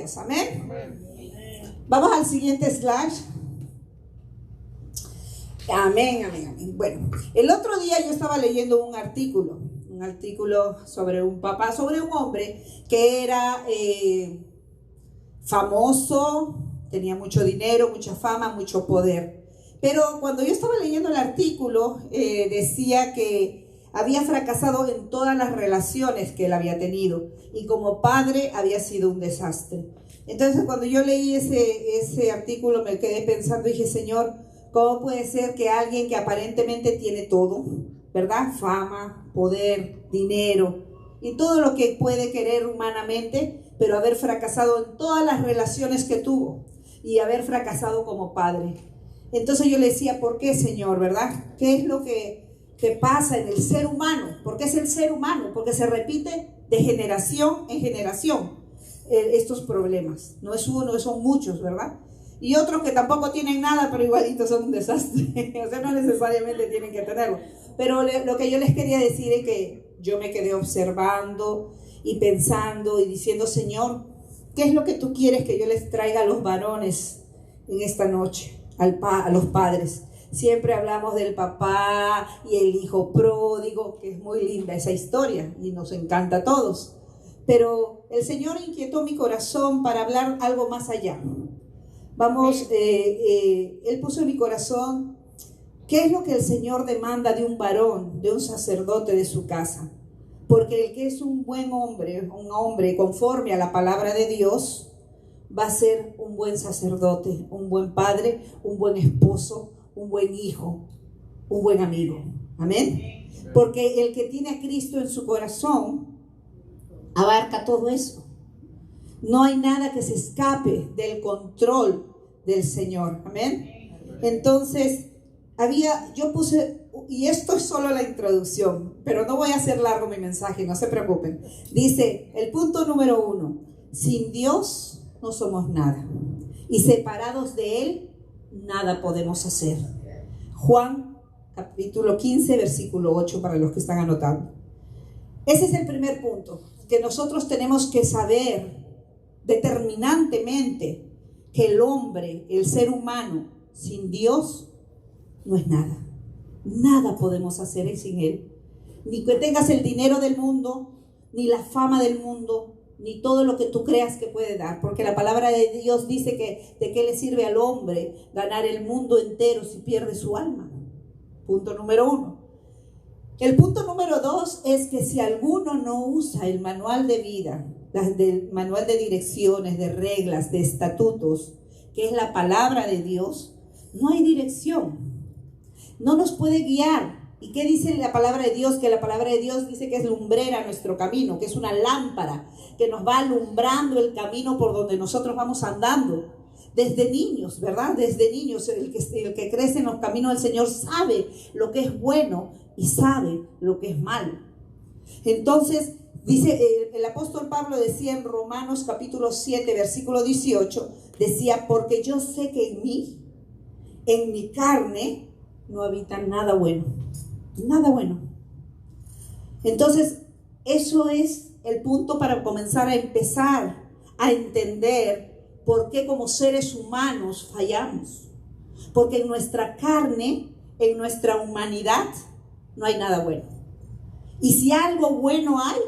Dios. Amén. Vamos al siguiente slide. Amén, amén, amén. Bueno, el otro día yo estaba leyendo un artículo sobre un papá, sobre un hombre que era famoso, tenía mucho dinero, mucha fama, mucho poder. Pero cuando yo estaba leyendo el artículo, decía que había fracasado en todas las relaciones que él había tenido y como padre había sido un desastre. Entonces cuando yo leí ese artículo me quedé pensando y dije, Señor, ¿cómo puede ser que alguien que aparentemente tiene todo, ¿verdad? Fama, poder, dinero y todo lo que puede querer humanamente, pero haber fracasado en todas las relaciones que tuvo y haber fracasado como padre? Entonces yo le decía, ¿por qué, Señor, verdad? ¿Qué es lo que pasa en el ser humano? ¿Por qué es el ser humano? Porque se repite de generación en generación estos problemas. No es uno, son muchos, ¿verdad? Y otros que tampoco tienen nada, pero igualitos son un desastre. O sea, no necesariamente tienen que tenerlo. Pero lo que yo les quería decir es que yo me quedé observando y pensando y diciendo, Señor, ¿qué es lo que tú quieres que yo les traiga a los varones en esta noche? A los padres. Siempre hablamos del papá y el hijo pródigo, que es muy linda esa historia y nos encanta a todos. Pero el Señor inquietó mi corazón para hablar algo más allá. Vamos, Él puso en mi corazón, ¿qué es lo que el Señor demanda de un varón, de un sacerdote de su casa? Porque el que es un buen hombre, un hombre conforme a la palabra de Dios, va a ser un buen sacerdote, un buen padre, un buen esposo, un buen hijo, un buen amigo. Amén. Porque el que tiene a Cristo en su corazón abarca todo eso. No hay nada que se escape del control del Señor. Amén. Entonces, yo puse, y esto es solo la introducción, pero no voy a hacer largo mi mensaje, no se preocupen. Dice, el punto número 1, sin Dios no somos nada. Y separados de Él, nada podemos hacer. Juan, capítulo 15, versículo 8, para los que están anotando. Ese es el primer punto, que nosotros tenemos que saber determinantemente que el hombre, el ser humano, sin Dios, no es nada. Nada podemos hacer sin Él. Ni que tengas el dinero del mundo, ni la fama del mundo, ni todo lo que tú creas que puede dar, porque la palabra de Dios dice que de qué le sirve al hombre ganar el mundo entero si pierde su alma. Punto número 1. El punto número 2 es que si alguno no usa el manual de vida, del manual de direcciones, de reglas, de estatutos, que es la palabra de Dios, no hay dirección, no nos puede guiar. ¿Y qué dice la palabra de Dios? Que la palabra de Dios dice que es lumbrera nuestro camino, que es una lámpara que nos va alumbrando el camino por donde nosotros vamos andando. Desde niños, ¿verdad? Desde niños, el que crece en los caminos del Señor sabe lo que es bueno y sabe lo que es malo. Entonces, dice, el apóstol Pablo decía en Romanos capítulo 7, versículo 18, decía, porque yo sé que en mi carne, no habita nada bueno. Nada bueno. Entonces, eso es el punto para comenzar a empezar a entender por qué como seres humanos fallamos. Porque en nuestra carne, en nuestra humanidad, no hay nada bueno. Y si algo bueno hay,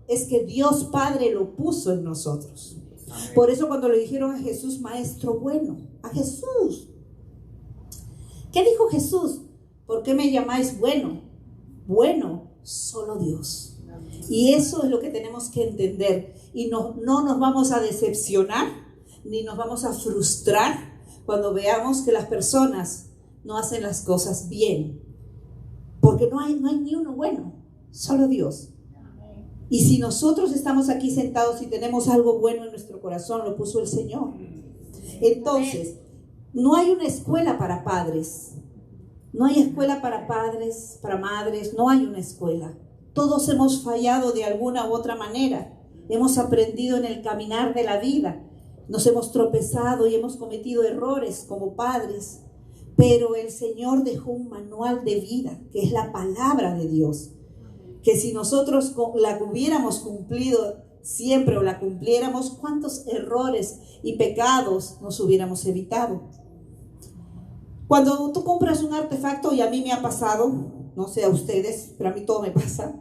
es que Dios Padre lo puso en nosotros. Amén. Por eso cuando le dijeron a Jesús, maestro bueno, a Jesús, ¿qué dijo Jesús? ¿Por qué me llamáis bueno? Bueno, solo Dios. Y eso es lo que tenemos que entender. Y no nos vamos a decepcionar, ni nos vamos a frustrar cuando veamos que las personas no hacen las cosas bien. Porque no hay ni uno bueno, solo Dios. Y si nosotros estamos aquí sentados y tenemos algo bueno en nuestro corazón, lo puso el Señor. Entonces, no hay una escuela para padres. No hay escuela para padres, para madres, no hay una escuela. Todos hemos fallado de alguna u otra manera. Hemos aprendido en el caminar de la vida. Nos hemos tropezado y hemos cometido errores como padres. Pero el Señor dejó un manual de vida, que es la palabra de Dios. Que si nosotros la hubiéramos cumplido siempre o la cumpliéramos, ¿cuántos errores y pecados nos hubiéramos evitado? Cuando tú compras un artefacto, y a mí me ha pasado, no sé a ustedes, pero a mí todo me pasa,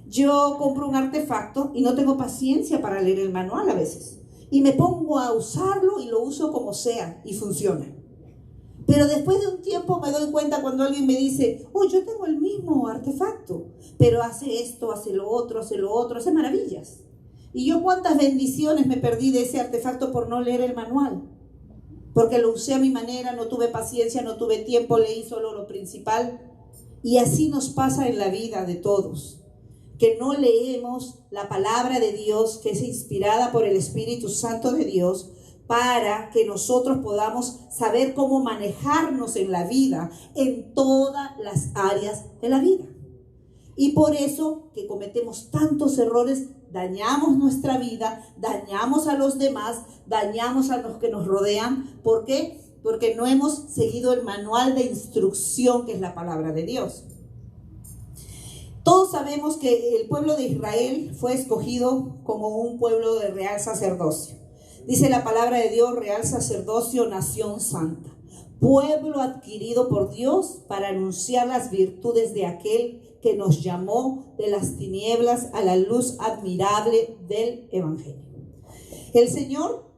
yo compro un artefacto y no tengo paciencia para leer el manual a veces. Y me pongo a usarlo y lo uso como sea y funciona. Pero después de un tiempo me doy cuenta cuando alguien me dice, oh, yo tengo el mismo artefacto, pero hace esto, hace lo otro, hace maravillas. Y yo cuántas bendiciones me perdí de ese artefacto por no leer el manual. Porque lo usé a mi manera, no tuve paciencia, no tuve tiempo, leí solo lo principal. Y así nos pasa en la vida de todos, que no leemos la palabra de Dios, que es inspirada por el Espíritu Santo de Dios, para que nosotros podamos saber cómo manejarnos en la vida, en todas las áreas de la vida. Y por eso que cometemos tantos errores, dañamos nuestra vida, dañamos a los demás, dañamos a los que nos rodean. ¿Por qué? Porque no hemos seguido el manual de instrucción que es la palabra de Dios. Todos sabemos que el pueblo de Israel fue escogido como un pueblo de real sacerdocio. Dice la palabra de Dios, real sacerdocio, nación santa. Pueblo adquirido por Dios para anunciar las virtudes de aquel que nos llamó de las tinieblas a la luz admirable del Evangelio. El Señor,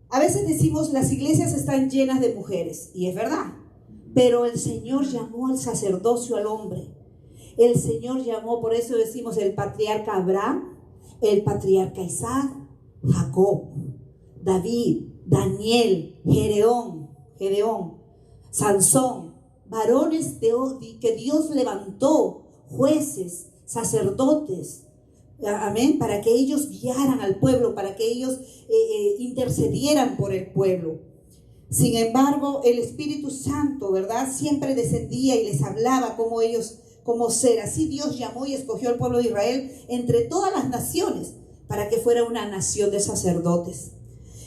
a veces decimos, las iglesias están llenas de mujeres, y es verdad, pero el Señor llamó al sacerdocio al hombre. El Señor llamó, por eso decimos, el patriarca Abraham, el patriarca Isaac, Jacob, David, Daniel, Gedeón, Sansón, varones que Dios levantó, jueces, sacerdotes, amén, para que ellos guiaran al pueblo, para que ellos intercedieran por el pueblo. Sin embargo, el Espíritu Santo, ¿verdad?, siempre descendía y les hablaba cómo ser. Así Dios llamó y escogió al pueblo de Israel entre todas las naciones para que fuera una nación de sacerdotes.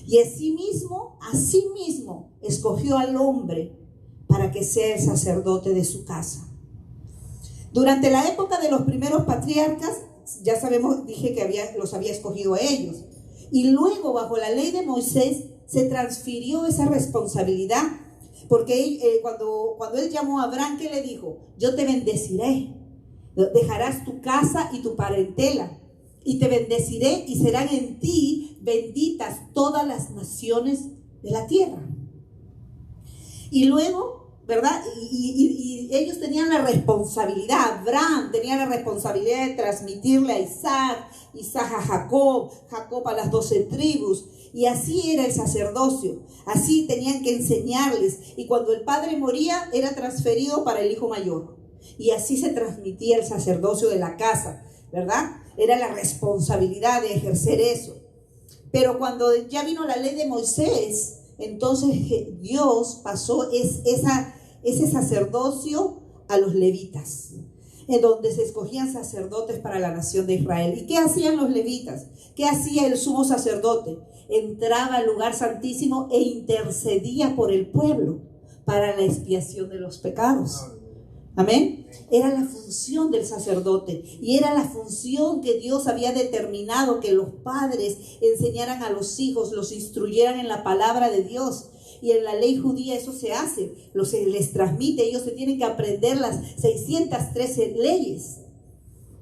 Y asimismo escogió al hombre para que sea el sacerdote de su casa. Durante la época de los primeros patriarcas, ya sabemos, dije que los había escogido a ellos. Y luego, bajo la ley de Moisés, se transfirió esa responsabilidad. Porque cuando él llamó a Abraham, ¿qué le dijo? Yo te bendeciré. Dejarás tu casa y tu parentela. Y te bendeciré y serán en ti benditas todas las naciones de la tierra. Y luego, ¿verdad? Y ellos tenían la responsabilidad, Abraham tenía la responsabilidad de transmitirle a Isaac a Jacob a las 12 tribus. Y así era el sacerdocio, así tenían que enseñarles. Y cuando el padre moría, era transferido para el hijo mayor. Y así se transmitía el sacerdocio de la casa, ¿verdad? Era la responsabilidad de ejercer eso. Pero cuando ya vino la ley de Moisés, entonces Dios pasó ese sacerdocio a los levitas, en donde se escogían sacerdotes para la nación de Israel. ¿Y qué hacían los levitas? ¿Qué hacía el sumo sacerdote? Entraba al lugar santísimo e intercedía por el pueblo para la expiación de los pecados. Amén. Era la función del sacerdote y era la función que Dios había determinado, que los padres enseñaran a los hijos, los instruyeran en la palabra de Dios. Y en la ley judía eso se hace, les transmite, ellos se tienen que aprender las 613 leyes.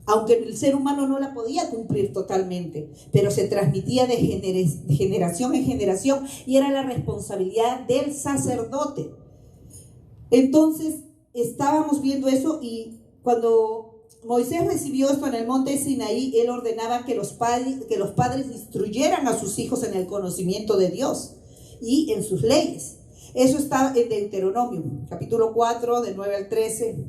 Aunque el ser humano no la podía cumplir totalmente, pero se transmitía de generación en generación y era la responsabilidad del sacerdote. Entonces, estábamos viendo eso, y cuando Moisés recibió esto en el monte Sinaí, él ordenaba que los padres instruyeran a sus hijos en el conocimiento de Dios y en sus leyes. Eso está en Deuteronomio, capítulo 4, del 9 al 13.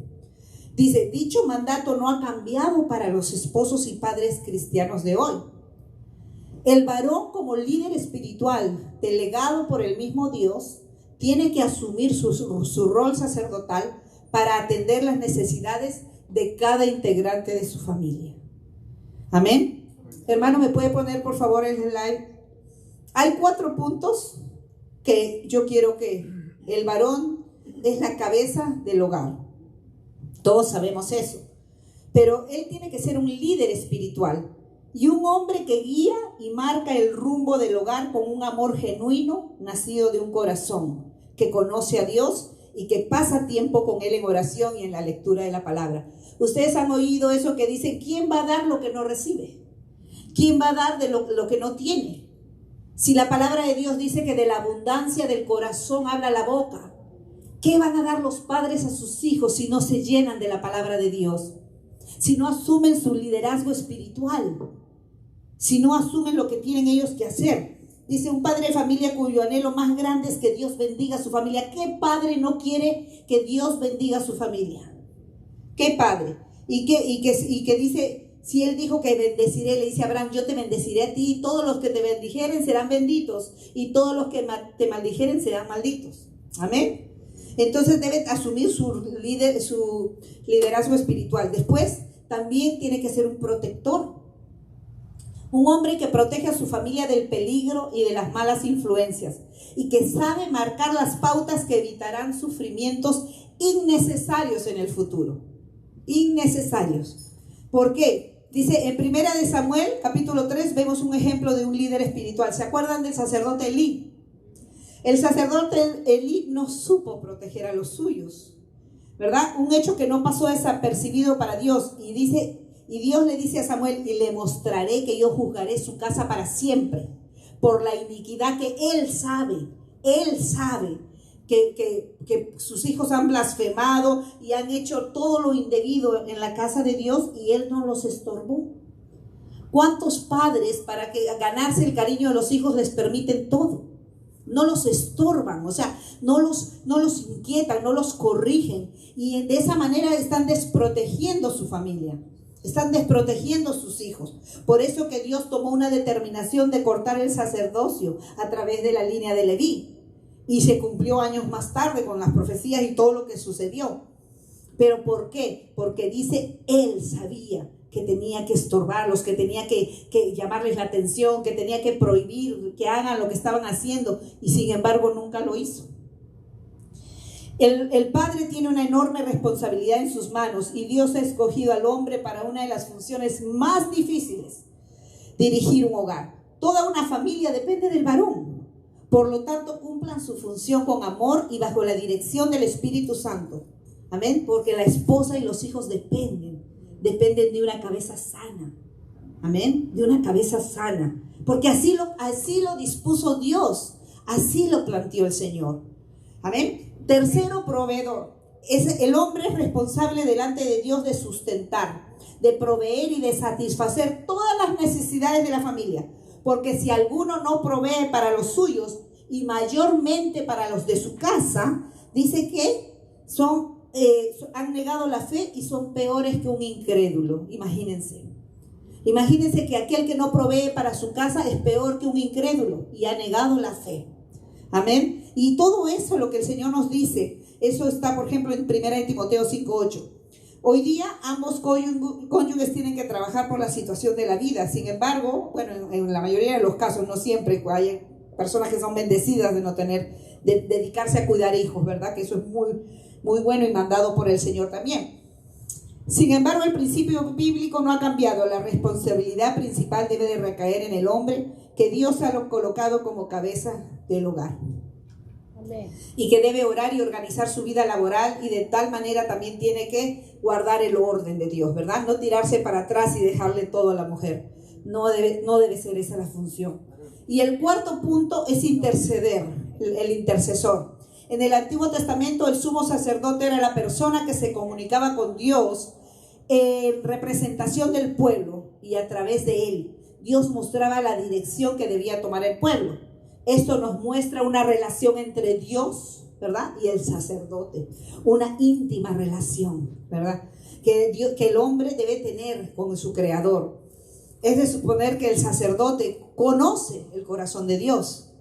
Dice, dicho mandato no ha cambiado para los esposos y padres cristianos de hoy. El varón, como líder espiritual delegado por el mismo Dios, tiene que asumir su rol sacerdotal para atender las necesidades de cada integrante de su familia. Amén. Hermano, ¿me puede poner por favor el slide? Hay 4 puntos que yo quiero que el varón es la cabeza del hogar. Todos sabemos eso. Pero él tiene que ser un líder espiritual. Y un hombre que guía y marca el rumbo del hogar con un amor genuino, nacido de un corazón que conoce a Dios y que pasa tiempo con Él en oración y en la lectura de la palabra. Ustedes han oído eso que dice: ¿quién va a dar lo que no recibe? ¿Quién va a dar de lo que no tiene? Si la palabra de Dios dice que de la abundancia del corazón habla la boca, ¿qué van a dar los padres a sus hijos si no se llenan de la palabra de Dios? Si no asumen su liderazgo espiritual, si no asumen lo que tienen ellos que hacer. Dice un padre de familia cuyo anhelo más grande es que Dios bendiga a su familia. ¿Qué padre no quiere que Dios bendiga a su familia? ¿Qué padre? Y que dice, si él dijo que bendeciré, le dice a Abraham: yo te bendeciré a ti, y todos los que te bendijeren serán benditos, y todos los que te maldijeren serán malditos. Amén. Entonces debe asumir su liderazgo espiritual. Después también tiene que ser un protector. Un hombre que protege a su familia del peligro y de las malas influencias, y que sabe marcar las pautas que evitarán sufrimientos innecesarios en el futuro. Innecesarios. ¿Por qué? Dice en 1 Samuel capítulo 3 vemos un ejemplo de un líder espiritual. ¿Se acuerdan del sacerdote Elí? El sacerdote Elí no supo proteger a los suyos, ¿verdad? Un hecho que no pasó desapercibido para Dios. Y Dios le dice a Samuel: y le mostraré que yo juzgaré su casa para siempre por la iniquidad que él sabe que sus hijos han blasfemado y han hecho todo lo indebido en la casa de Dios, y él no los estorbó. ¿Cuántos padres, para ganarse el cariño de los hijos, les permiten todo? No los estorban, o sea, no los inquietan, no los corrigen, y de esa manera están desprotegiendo su familia. Están desprotegiendo sus hijos. Por eso que Dios tomó una determinación de cortar el sacerdocio a través de la línea de Leví. Y se cumplió años más tarde con las profecías y todo lo que sucedió. ¿Pero por qué? Porque dice, él sabía que tenía que estorbarlos, que tenía que llamarles la atención, que tenía que prohibir que hagan lo que estaban haciendo. Y sin embargo nunca lo hizo. El padre tiene una enorme responsabilidad en sus manos, y Dios ha escogido al hombre para una de las funciones más difíciles: dirigir un hogar. Toda una familia depende del varón. Por lo tanto, cumplan su función con amor y bajo la dirección del Espíritu Santo. Amén. Porque la esposa y los hijos dependen de una cabeza sana. Amén. De una cabeza sana. Porque así lo dispuso Dios. Así lo planteó el Señor. Amén. Tercero, proveedor. El hombre es responsable delante de Dios de sustentar, de proveer y de satisfacer todas las necesidades de la familia. Porque si alguno no provee para los suyos, y mayormente para los de su casa, dice que han negado la fe y son peores que un incrédulo. Imagínense que aquel que no provee para su casa es peor que un incrédulo y ha negado la fe. Amén. Y todo eso, lo que el Señor nos dice, eso está, por ejemplo, en 1 Timoteo 5:8. Hoy día ambos cónyuges tienen que trabajar por la situación de la vida. Sin embargo, bueno, en la mayoría de los casos, no siempre, hay personas que son bendecidas de no tener, de dedicarse a cuidar hijos, ¿verdad? Que eso es muy, muy bueno y mandado por el Señor también. Sin embargo, el principio bíblico no ha cambiado. La responsabilidad principal debe de recaer en el hombre, que Dios ha colocado como cabeza del hogar. Amén. Y que debe orar y organizar su vida laboral, y de tal manera también tiene que guardar el orden de Dios, ¿verdad? No tirarse para atrás y dejarle todo a la mujer. No debe ser esa la función. Y el cuarto punto es interceder, el intercesor. En el Antiguo Testamento, el sumo sacerdote era la persona que se comunicaba con Dios en representación del pueblo, y a través de él Dios mostraba la dirección que debía tomar el pueblo. Esto nos muestra una relación entre Dios, ¿verdad?, y el sacerdote, una íntima relación, ¿verdad?, que el hombre debe tener con su Creador. Es de suponer que el sacerdote conoce el corazón de Dios.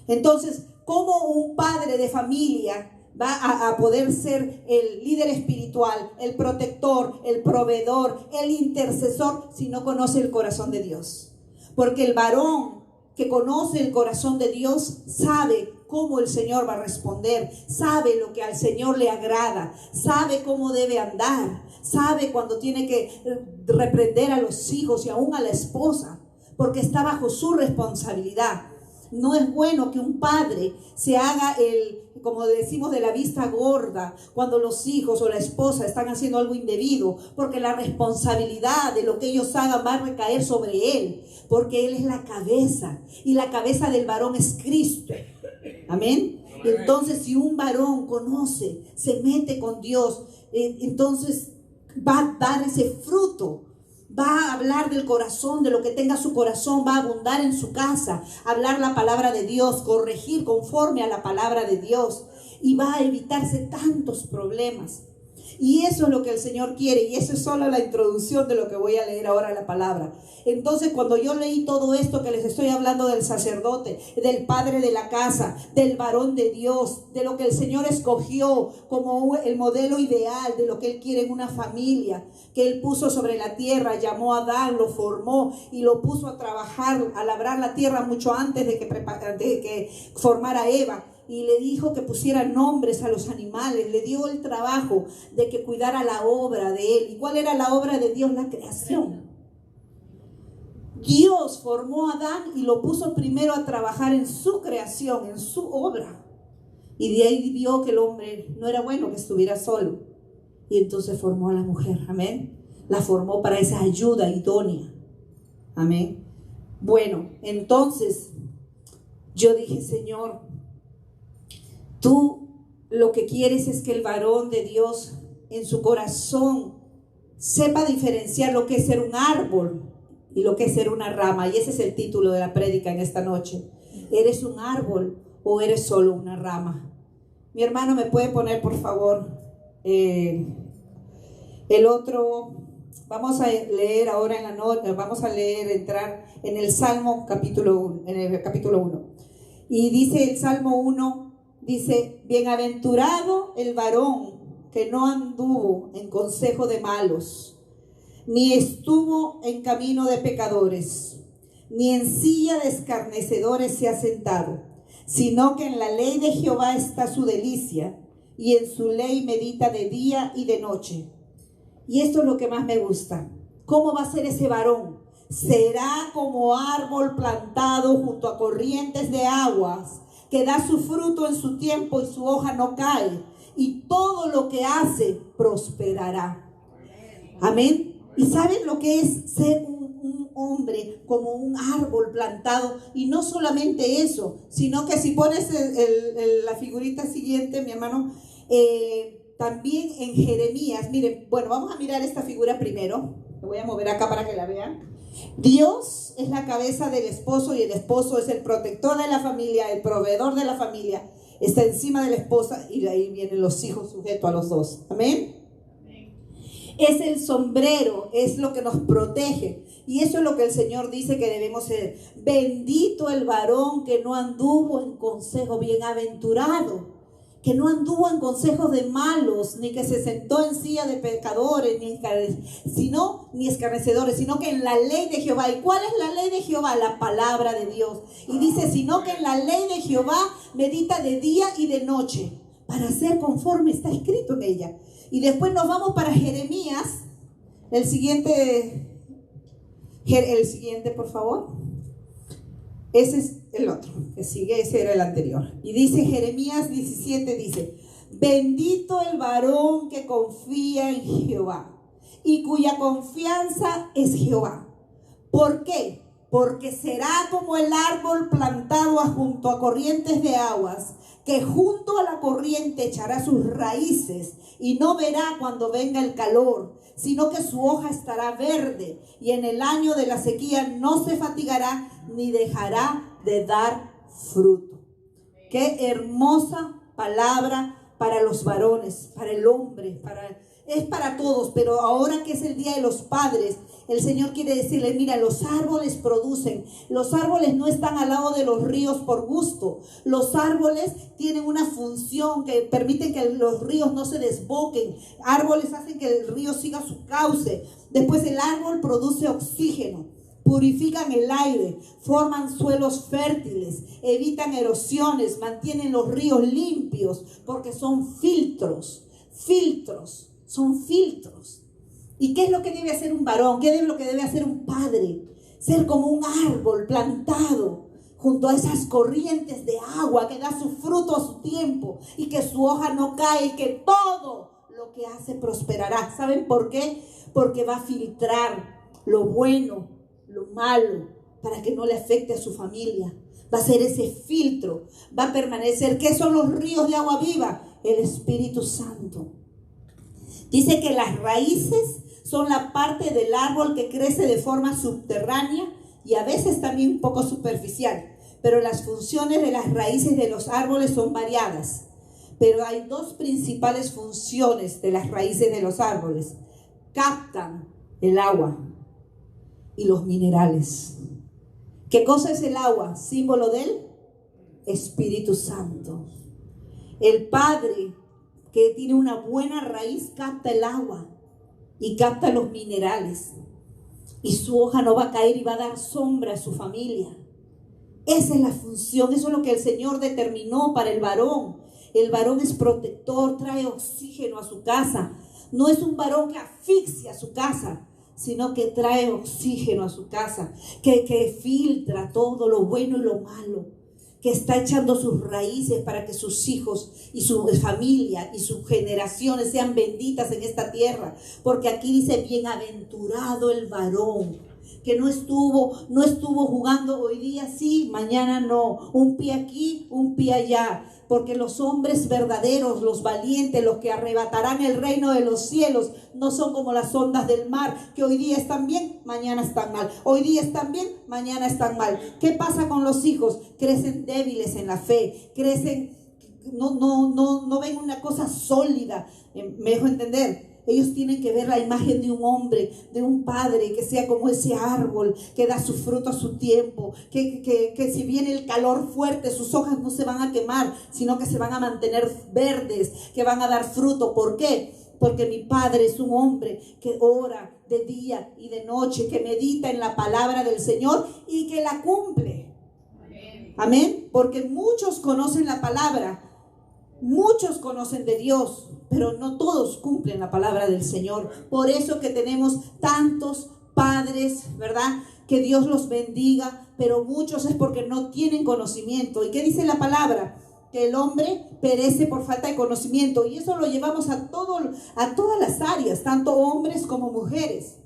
Entonces, ¿cómo un padre de familia va a poder ser el líder espiritual, el protector, el proveedor, el intercesor, si no conoce el corazón de Dios? Porque el varón que conoce el corazón de Dios sabe cómo el Señor va a responder, sabe lo que al Señor le agrada, sabe cómo debe andar, sabe cuando tiene que reprender a los hijos y aún a la esposa, porque está bajo su responsabilidad. No es bueno que un padre se haga como decimos, de la vista gorda cuando los hijos o la esposa están haciendo algo indebido, porque la responsabilidad de lo que ellos hagan va a recaer sobre él, porque él es la cabeza y la cabeza del varón es Cristo. Amén. Entonces, si un varón conoce, se mete con Dios, entonces va a dar ese fruto. Va a hablar del corazón, de lo que tenga su corazón, va a abundar en su casa, hablar la palabra de Dios, corregir conforme a la palabra de Dios, y va a evitarse tantos problemas. Y eso es lo que el Señor quiere, y eso es solo la introducción de lo que voy a leer ahora la palabra. Entonces, cuando yo leí todo esto que les estoy hablando del sacerdote, del padre de la casa, del varón de Dios, de lo que el Señor escogió como el modelo ideal de lo que Él quiere en una familia, que Él puso sobre la tierra, llamó a Adán, lo formó y lo puso a trabajar, a labrar la tierra mucho antes de que formara a Eva. Y le dijo que pusiera nombres a los animales, le dio el trabajo de que cuidara la obra de él. ¿Y cuál era la obra de Dios? La creación. Dios formó a Adán y lo puso primero a trabajar en su creación, en su obra. Y de ahí vio que el hombre no era bueno que estuviera solo. Y entonces formó a la mujer, amén. La formó para esa ayuda idónea, amén. Bueno, entonces yo dije, Señor, tú lo que quieres es que el varón de Dios en su corazón sepa diferenciar lo que es ser un árbol y lo que es ser una rama. Y ese es el título de la prédica en esta noche. ¿Eres un árbol o eres solo una rama? Mi hermano, ¿me puede poner por favor el otro? Vamos a leer ahora en la noche, vamos a leer, entrar en el Salmo capítulo 1, en el capítulo 1. Y dice el Salmo 1, dice, bienaventurado el varón que no anduvo en consejo de malos, ni estuvo en camino de pecadores, ni en silla de escarnecedores se ha sentado, sino que en la ley de Jehová está su delicia, y en su ley medita de día y de noche. Y esto es lo que más me gusta. ¿Cómo va a ser ese varón? Será como árbol plantado junto a corrientes de aguas, que da su fruto en su tiempo y su hoja no cae, y todo lo que hace prosperará. Amén. ¿Y saben lo que es ser un hombre como un árbol plantado? Y no solamente eso, sino que si pones la figurita siguiente, mi hermano, también en Jeremías, miren, bueno, vamos a mirar esta figura primero. Me voy a mover acá para que la vean. Dios es la cabeza del esposo y el esposo es el protector de la familia, el proveedor de la familia, está encima de la esposa y de ahí vienen los hijos sujetos a los dos. Amén. Es el sombrero, es lo que nos protege, y eso es lo que el Señor dice que debemos ser. Bendito el varón que no anduvo en consejo, bienaventurado que no anduvo en consejos de malos, ni que se sentó en silla de pecadores, ni escarnecedores, sino que en la ley de Jehová. ¿Y cuál es la ley de Jehová? La palabra de Dios. Y dice, sino que en la ley de Jehová medita de día y de noche, para hacer conforme está escrito en ella. Y después nos vamos para Jeremías, el siguiente, por favor. Ese es el otro que sigue, ese era el anterior. Y dice Jeremías 17, dice, bendito el varón que confía en Jehová y cuya confianza es Jehová. ¿Por qué? Porque será como el árbol plantado junto a corrientes de aguas, que junto a la corriente echará sus raíces y no verá cuando venga el calor, sino que su hoja estará verde y en el año de la sequía no se fatigará ni dejará de dar fruto. Qué hermosa palabra para los varones, para el hombre, es para todos, pero ahora que es el Día de los Padres, el Señor quiere decirle, mira, los árboles producen, los árboles no están al lado de los ríos por gusto, los árboles tienen una función que permite que los ríos no se desboquen, árboles hacen que el río siga su cauce, después el árbol produce oxígeno, purifican el aire, forman suelos fértiles, evitan erosiones, mantienen los ríos limpios, porque son filtros, son filtros. ¿Y qué es lo que debe hacer un varón? ¿Qué es lo que debe hacer un padre? Ser como un árbol plantado junto a esas corrientes de agua que da su fruto a su tiempo y que su hoja no cae y que todo lo que hace prosperará. ¿Saben por qué? Porque va a filtrar lo bueno, lo malo, para que no le afecte a su familia. Va a ser ese filtro, va a permanecer. ¿Qué son los ríos de agua viva? El Espíritu Santo. Dice que las raíces son la parte del árbol que crece de forma subterránea y a veces también un poco superficial. Pero las funciones de las raíces de los árboles son variadas. Pero hay dos principales funciones de las raíces de los árboles. Captan el agua y los minerales. ¿Qué cosa es el agua? Símbolo del Espíritu Santo. El Padre que tiene una buena raíz capta el agua y capta los minerales. Y su hoja no va a caer y va a dar sombra a su familia. Esa es la función, eso es lo que el Señor determinó para el varón. El varón es protector, trae oxígeno a su casa. No es un varón que asfixia su casa, sino que trae oxígeno a su casa, que filtra todo lo bueno y lo malo, que está echando sus raíces para que sus hijos y su familia y sus generaciones sean benditas en esta tierra. Porque aquí dice, bienaventurado el varón que no estuvo jugando hoy día sí, mañana no, un pie aquí, un pie allá. Porque los hombres verdaderos, los valientes, los que arrebatarán el reino de los cielos, no son como las ondas del mar, que hoy día están bien, mañana están mal. Hoy día están bien, mañana están mal. ¿Qué pasa con los hijos? Crecen débiles en la fe, crecen, no ven una cosa sólida. ¿Me dejo entender? Ellos tienen que ver la imagen de un hombre, de un padre, que sea como ese árbol, que da su fruto a su tiempo, que si viene el calor fuerte, sus hojas no se van a quemar, sino que se van a mantener verdes, que van a dar fruto. ¿Por qué? Porque mi padre es un hombre que ora de día y de noche, que medita en la palabra del Señor y que la cumple. Amén. Porque muchos conocen la palabra, muchos conocen de Dios, pero no todos cumplen la palabra del Señor. Por eso que tenemos tantos padres, ¿verdad? Que Dios los bendiga, pero muchos es porque no tienen conocimiento. ¿Y qué dice la palabra? Que el hombre perece por falta de conocimiento. Y eso lo llevamos a todas las áreas, tanto hombres como mujeres.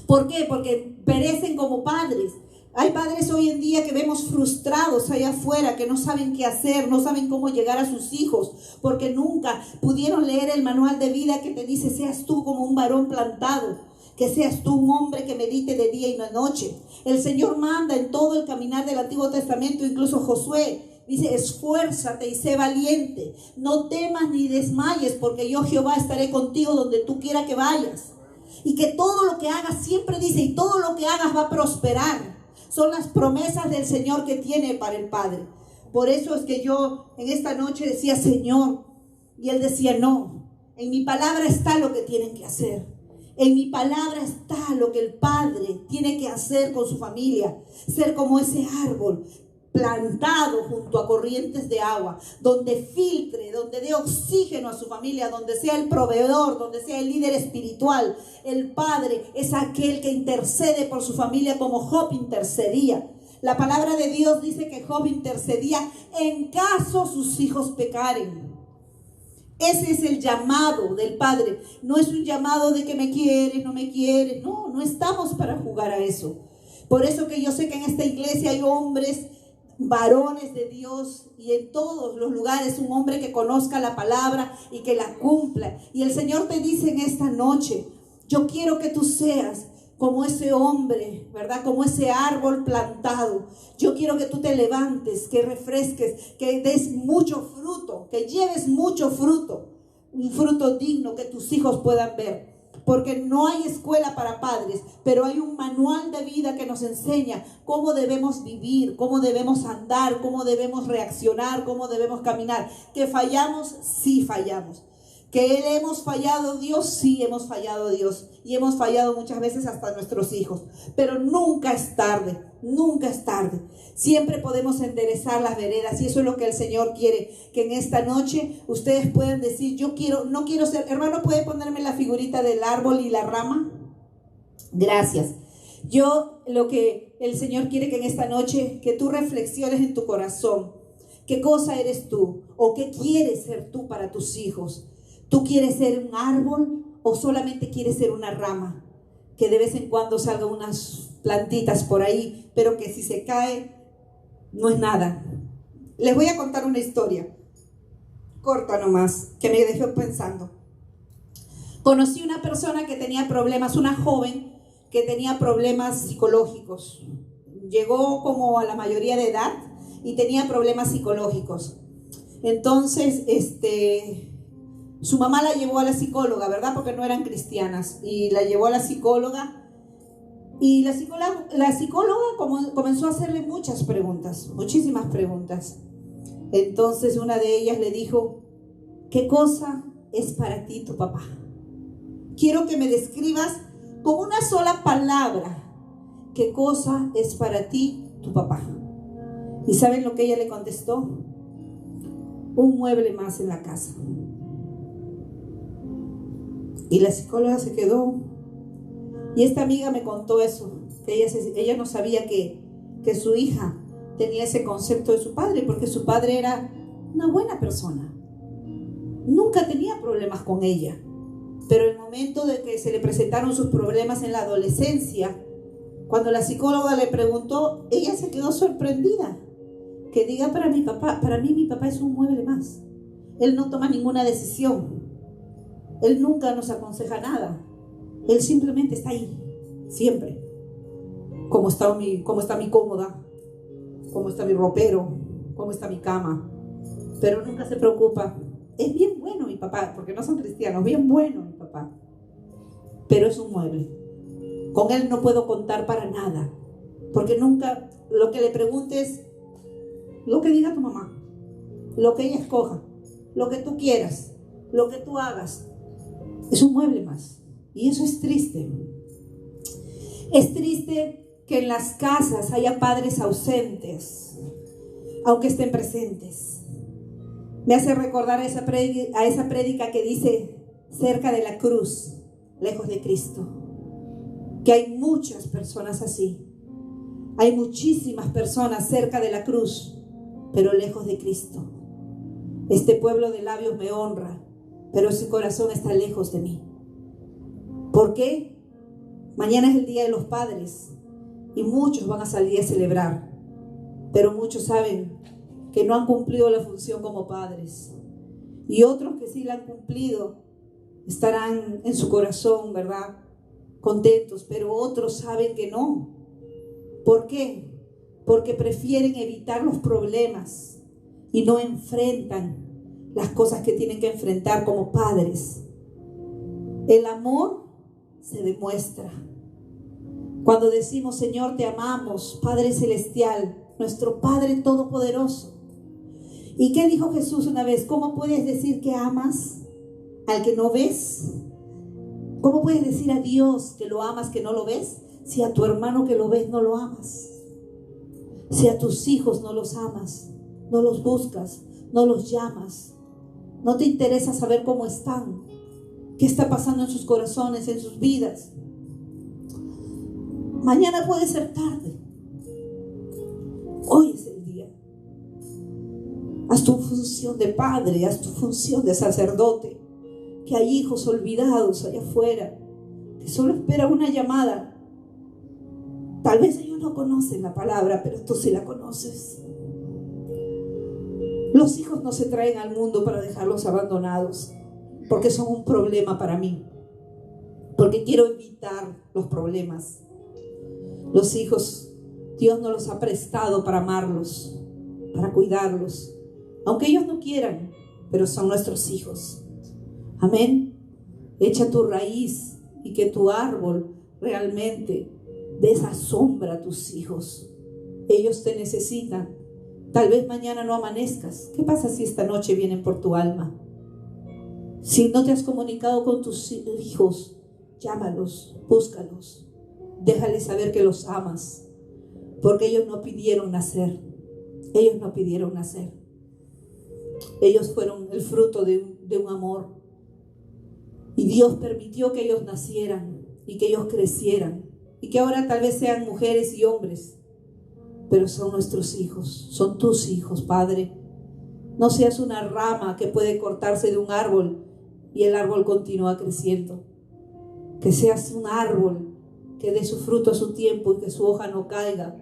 ¿Por qué? Porque perecen como padres. Hay padres hoy en día que vemos frustrados allá afuera, que no saben qué hacer, no saben cómo llegar a sus hijos, porque nunca pudieron leer el manual de vida que te dice, seas tú como un varón plantado, que seas tú un hombre que medite de día y de noche. El Señor manda en todo el caminar del Antiguo Testamento, incluso Josué, dice, esfuérzate y sé valiente, no temas ni desmayes, porque yo Jehová estaré contigo donde tú quiera que vayas. Y que todo lo que hagas, siempre dice, y todo lo que hagas va a prosperar. Son las promesas del Señor que tiene para el Padre. Por eso es que yo en esta noche decía, Señor, y Él decía, no, en mi palabra está lo que tienen que hacer. En mi palabra está lo que el Padre tiene que hacer con su familia. Ser como ese árbol plantado junto a corrientes de agua, donde filtre, donde dé oxígeno a su familia, donde sea el proveedor, donde sea el líder espiritual. El Padre es aquel que intercede por su familia como Job intercedía. La palabra de Dios dice que Job intercedía en caso sus hijos pecaren. Ese es el llamado del Padre. No es un llamado de que me quieres, no me quieres. No, no estamos para jugar a eso. Por eso que yo sé que en esta iglesia hay hombres, varones de Dios, y en todos los lugares un hombre que conozca la palabra y que la cumpla. Y el Señor te dice en esta noche, yo quiero que tú seas como ese hombre, ¿verdad? Como ese árbol plantado. Yo quiero que tú te levantes, que refresques, que des mucho fruto, que lleves mucho fruto, un fruto digno que tus hijos puedan ver. Porque no hay escuela para padres, pero hay un manual de vida que nos enseña cómo debemos vivir, cómo debemos andar, cómo debemos reaccionar, cómo debemos caminar. Que fallamos, sí fallamos. Que Él hemos fallado a Dios, sí hemos fallado a Dios. Y hemos fallado muchas veces hasta a nuestros hijos. Pero nunca es tarde, nunca es tarde. Siempre podemos enderezar las veredas. Y eso es lo que el Señor quiere. Que en esta noche ustedes puedan decir, no quiero ser. Hermano, ¿puede ponerme la figurita del árbol y la rama? Gracias. Lo que el Señor quiere que en esta noche, que tú reflexiones en tu corazón. ¿Qué cosa eres tú? ¿O qué quieres ser tú para tus hijos? ¿Tú quieres ser un árbol o solamente quieres ser una rama? Que de vez en cuando salgan unas plantitas por ahí, pero que si se cae, no es nada. Les voy a contar una historia, corta nomás, que me dejó pensando. Conocí una persona que tenía problemas, una joven que tenía problemas psicológicos. Llegó como a la mayoría de edad y tenía problemas psicológicos. Entonces, su mamá la llevó a la psicóloga, ¿verdad? Porque no eran cristianas. Y la llevó a la psicóloga. Y la psicóloga comenzó a hacerle muchas preguntas, muchísimas preguntas. Entonces una de ellas le dijo, ¿qué cosa es para ti tu papá? Quiero que me describas con una sola palabra, ¿qué cosa es para ti tu papá? ¿Y saben lo que ella le contestó? Un mueble más en la casa. Y la psicóloga se quedó. Y esta amiga me contó eso. Que ella no sabía que su hija tenía ese concepto de su padre, porque su padre era una buena persona. Nunca tenía problemas con ella. Pero el momento de que se le presentaron sus problemas en la adolescencia, cuando la psicóloga le preguntó, ella se quedó sorprendida. Que diga para mi papá es un mueble más. Él no toma ninguna decisión. Él nunca nos aconseja nada. Él simplemente está ahí, siempre. ¿Cómo está mi cómoda? ¿Cómo está mi ropero? ¿Cómo está mi cama? Pero nunca se preocupa. Es bien bueno mi papá, porque no son cristianos, bien bueno mi papá. Pero es un mueble. Con él no puedo contar para nada. Porque nunca, lo que le preguntes, lo que diga tu mamá, lo que ella escoja, lo que tú quieras, lo que tú hagas, es un mueble más. Y eso es triste. Es triste que en las casas haya padres ausentes, aunque estén presentes. Me hace recordar a esa prédica que dice, cerca de la cruz, lejos de Cristo. Que hay muchas personas así. Hay muchísimas personas cerca de la cruz, pero lejos de Cristo. Este pueblo de labios me honra, pero su corazón está lejos de mí. ¿Por qué? Mañana es el Día de los Padres y muchos van a salir a celebrar, pero muchos saben que no han cumplido la función como padres, y otros que sí la han cumplido estarán en su corazón, ¿verdad?, contentos, pero otros saben que no. ¿Por qué? Porque prefieren evitar los problemas y no enfrentan las cosas que tienen que enfrentar como padres. El amor se demuestra cuando decimos, Señor, te amamos, Padre Celestial, nuestro Padre Todopoderoso. ¿Y qué dijo Jesús una vez? ¿Cómo puedes decir que amas al que no ves? ¿Cómo puedes decir a Dios que lo amas, que no lo ves? Si a tu hermano que lo ves no lo amas. Si a tus hijos no los amas, no los buscas, no los llamas. No te interesa saber cómo están. ¿Qué está pasando en sus corazones, en sus vidas? Mañana puede ser tarde. Hoy es el día. Haz tu función de padre, haz tu función de sacerdote. Que hay hijos olvidados allá afuera, que solo esperan una llamada. Tal vez ellos no conocen la palabra, pero tú sí la conoces. Los hijos no se traen al mundo para dejarlos abandonados, porque son un problema para mí, porque quiero evitar los problemas. Los hijos, Dios nos los ha prestado para amarlos, para cuidarlos, aunque ellos no quieran, pero son nuestros hijos. Amén. Echa tu raíz y que tu árbol realmente dé esa sombra a tus hijos. Ellos te necesitan. Tal vez mañana no amanezcas. ¿Qué pasa si esta noche vienen por tu alma? Si no te has comunicado con tus hijos, llámalos, búscalos. Déjales saber que los amas, porque ellos no pidieron nacer. Ellos no pidieron nacer. Ellos fueron el fruto de un amor. Y Dios permitió que ellos nacieran y que ellos crecieran. Y que ahora tal vez sean mujeres y hombres. Pero son nuestros hijos, son tus hijos, Padre. No seas una rama que puede cortarse de un árbol y el árbol continúa creciendo. Que seas un árbol que dé su fruto a su tiempo y que su hoja no caiga.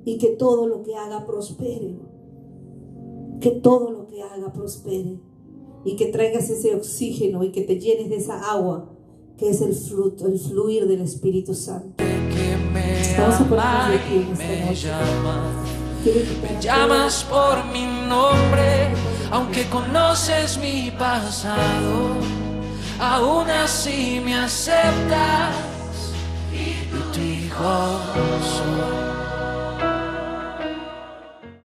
Y que todo lo que haga prospere. Que todo lo que haga prospere. Y que traigas ese oxígeno y que te llenes de esa agua que es el fruto, el fluir del Espíritu Santo. Vamos a ponernos de pie en esta noche. Me llamas por mi nombre, aunque conoces mi pasado, aún así me aceptas y tu hijo soy.